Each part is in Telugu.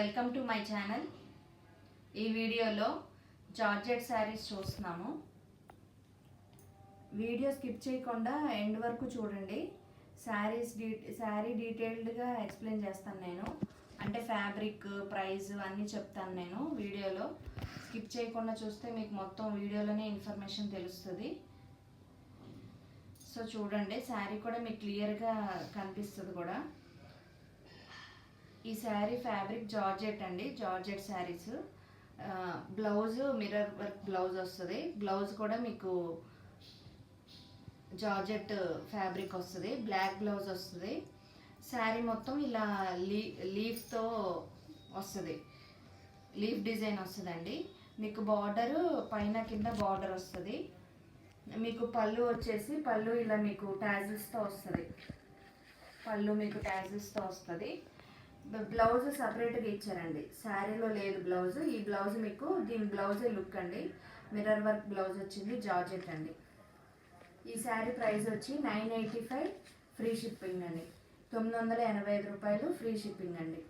Welcome to my channel. ఈ వీడియోలో జార్జెట్ శారీస్ చూస్తున్నాము. వీడియో స్కిప్ చేయకుండా ఎండ్ వరకు చూడండి. శారీ డీటెయిల్డ్గా ఎక్స్ప్లెయిన్ చేస్తాను నేను. అంటే ఫ్యాబ్రిక్, ప్రైస్ అన్నీ చెప్తాను నేను వీడియోలో. స్కిప్ చేయకుండా చూస్తే మీకు మొత్తం వీడియోలోనే ఇన్ఫర్మేషన్ తెలుస్తుంది. సో చూడండి, శారీ కూడా మీకు క్లియర్గా కనిపిస్తుంది కూడా. ఈ శారీ ఫ్యాబ్రిక్ జార్జెట్ అండి, georgette saris. Blouse mirror work blouse వస్తుంది. బ్లౌజ్ కూడా మీకు జార్జెట్ ఫ్యాబ్రిక్ వస్తుంది, బ్లాక్ బ్లౌజ్ వస్తుంది. శారీ మొత్తం ఇలా లీఫ్తో వస్తుంది, లీఫ్ డిజైన్ వస్తుందండి. మీకు బార్డరు పైన కింద బార్డర్ వస్తుంది. మీకు పళ్ళు వచ్చేసి పళ్ళు ఇలా మీకు టాజిల్స్తో వస్తుంది. పళ్ళు మీకు టాజిల్స్తో వస్తుంది. బ్లౌజ్ సపరేట్గా ఇచ్చారండి, శారీలో లేదు బ్లౌజ్. ఈ బ్లౌజ్ మీకు దీని బ్లౌజే లుక్ అండి. మిర్రర్ వర్క్ బ్లౌజ్ వచ్చింది, జార్జెట్ అండి. ఈ శారీ ప్రైస్ వచ్చి 985 ఫ్రీ షిప్పింగ్ అండి. 985 రూపాయలు ఫ్రీ షిప్పింగ్ అండి.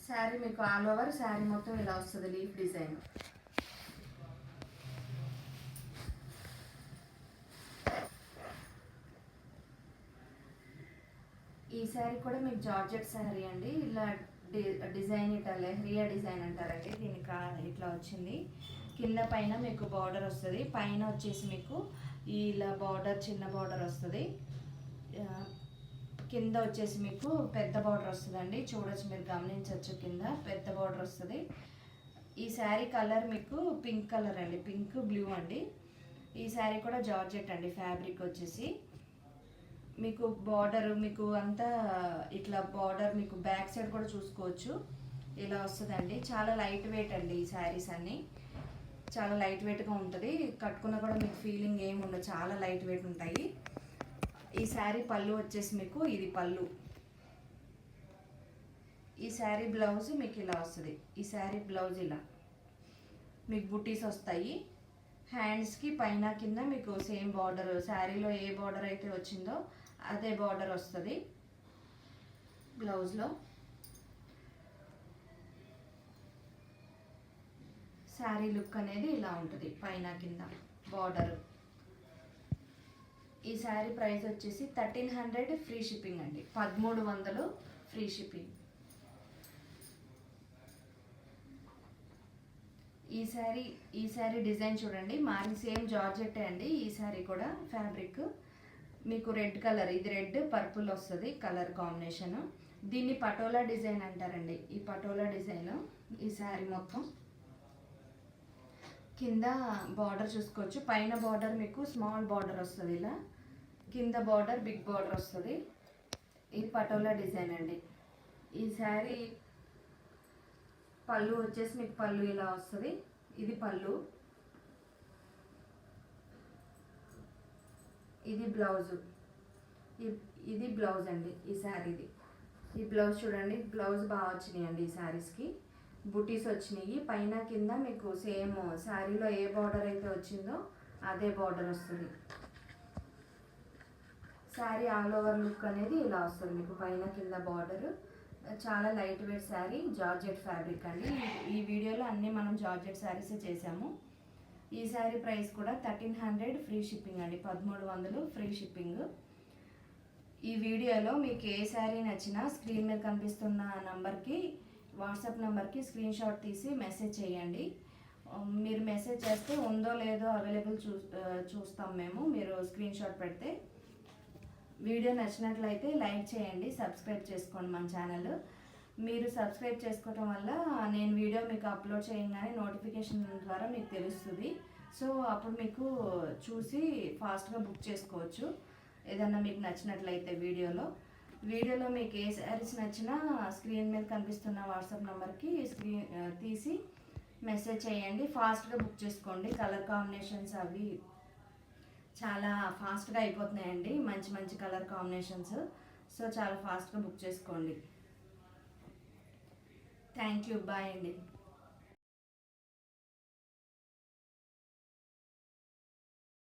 శారీ మీకు ఆల్ ఓవర్ శారీ మొత్తం ఇలా వస్తుంది, లీఫ్ డిజైన్. ఈ శారీ కూడా మీకు జార్జెట్ శారీ అండి. ఇలా డిజైన్ ఇట్లా లెహరియా డిజైన్ అంటారండి. దీనికి ఇట్లా వచ్చింది. కింద పైన మీకు బార్డర్ వస్తుంది. పైన వచ్చేసి మీకు ఇలా బార్డర్, చిన్న బార్డర్ వస్తుంది. కింద వచ్చేసి మీకు పెద్ద బార్డర్ వస్తుందండి. చూడొచ్చు, మీరు గమనించవచ్చు, కింద పెద్ద బార్డర్ వస్తుంది. ఈ శారీ కలర్ మీకు పింక్ కలర్ అండి, పింక్ బ్లూ అండి. ఈ శారీ కూడా జార్జెట్ అండి. ఫ్యాబ్రిక్ వచ్చేసి మీకు బార్డర్ మీకు అంతా ఇట్లా బార్డర్ మీకు బ్యాక్ సైడ్ కూడా చూసుకోవచ్చు, ఇలా వస్తుందండి. చాలా లైట్ వెయిట్ అండి ఈ శారీస్ అన్నీ. చాలా లైట్ వెయిట్గా ఉంటుంది. కట్టుకున్నా కూడా మీకు ఫీలింగ్ ఏమి ఉండదు, చాలా లైట్ వెయిట్ ఉంటాయి. ఈ శారీ పళ్ళు వచ్చేసి మీకు ఇది పళ్ళు. ఈ శారీ బ్లౌజ్ మీకు ఇలా వస్తుంది. ఈ శారీ బ్లౌజ్ ఇలా మీకు బుటీస్ వస్తాయి. హ్యాండ్స్కి పైన కింద మీకు సేమ్ బార్డర్, శారీలో ఏ బార్డర్ అయితే వచ్చిందో అదే బార్డర్ వస్తుంది బ్లౌజ్లో. శారీ లుక్ అనేది ఇలా ఉంటుంది, పైన కింద బార్డర్. ఈ శారీ ప్రైస్ వచ్చేసి 1300 ఫ్రీ షిప్పింగ్ అండి. 1300 ఫ్రీ షిప్పింగ్. ఈ శారీ డిజైన్ చూడండి, మారి సేమ్ జార్జెట్ అండి. ఈ శారీ కూడా ఫ్యాబ్రిక్ మీకు రెడ్ కలర్, ఇది రెడ్ పర్పుల్ వస్తుంది కలర్ కాంబినేషన్. దీన్ని పటోలా డిజైన్ అంటారండి. ఈ పటోలా డిజైన్ ఈ శారీ మొత్తం. కింద బార్డర్ చూసుకోవచ్చు. పైన బార్డర్ మీకు స్మాల్ బార్డర్ వస్తుంది, ఇలా కింద బార్డర్ బిగ్ బార్డర్ వస్తుంది. ఇది పటోలా డిజైన్ అండి. ఈ శారీ పళ్ళు వచ్చేసి మీకు పళ్ళు ఇలా వస్తుంది. ఇది పళ్ళు, ఇది బ్లౌజు, ఇది బ్లౌజ్ అండి ఈ శారీది. ఈ బ్లౌజ్ చూడండి, బ్లౌజ్ బాగా వచ్చినాయి అండి. ఈ శారీస్కి బుటీస్ వచ్చినాయి. పైన కింద మీకు సేమ్ శారీలో ఏ బార్డర్ అయితే వచ్చిందో అదే బార్డర్ వస్తుంది. శారీ ఆల్ ఓవర్ లుక్ అనేది ఇలా వస్తుంది మీకు, పైన కింద బార్డర్. చాలా light weight sari, georgette fabric అండి. ఈ వీడియోలో అన్నీ మనం జార్జెట్ శారీసే చేసాము. ఈ శారీ ప్రైస్ కూడా 1300 ఫ్రీ షిప్పింగ్ అండి. 1300 ఫ్రీ షిప్పింగ్. ఈ వీడియోలో మీకు ఏ శారీ నచ్చినా స్క్రీన్ మీద కనిపిస్తున్న నంబర్కి, వాట్సాప్ నెంబర్కి స్క్రీన్ షాట్ తీసి మెసేజ్ చేయండి. మీరు మెసేజ్ చేస్తే ఉందో లేదో అవైలబుల్ చూస్తాం మేము, మీరు స్క్రీన్ షాట్ పెడితే. వీడియో నచ్చినట్లయితే లైక్ చేయండి, సబ్స్క్రైబ్ చేసుకోండి మన ఛానల్. మీరు సబ్స్క్రైబ్ చేసుకోవటం వల్ల నేను వీడియో మీకు అప్లోడ్ చేయగానే నోటిఫికేషన్ ద్వారా మీకు తెలుస్తుంది. సో అప్పుడు మీకు చూసి ఫాస్ట్గా బుక్ చేసుకోవచ్చు ఏదన్నా మీకు నచ్చినట్లయితే. వీడియోలో మీకు ఏ శారీస్ నచ్చినా స్క్రీన్ మీద కనిపిస్తున్న వాట్సాప్ నెంబర్కి తీసి మెసేజ్ చేయండి. ఫాస్ట్గా బుక్ చేసుకోండి. కలర్ కాంబినేషన్స్ అవి చాలా ఫాస్ట్గా అయిపోతున్నాయండి, మంచి మంచి కలర్ కాంబినేషన్స్. సో చాలా ఫాస్ట్గా బుక్ చేసుకోండి. థ్యాంక్ యూ, బాయ్ అండి.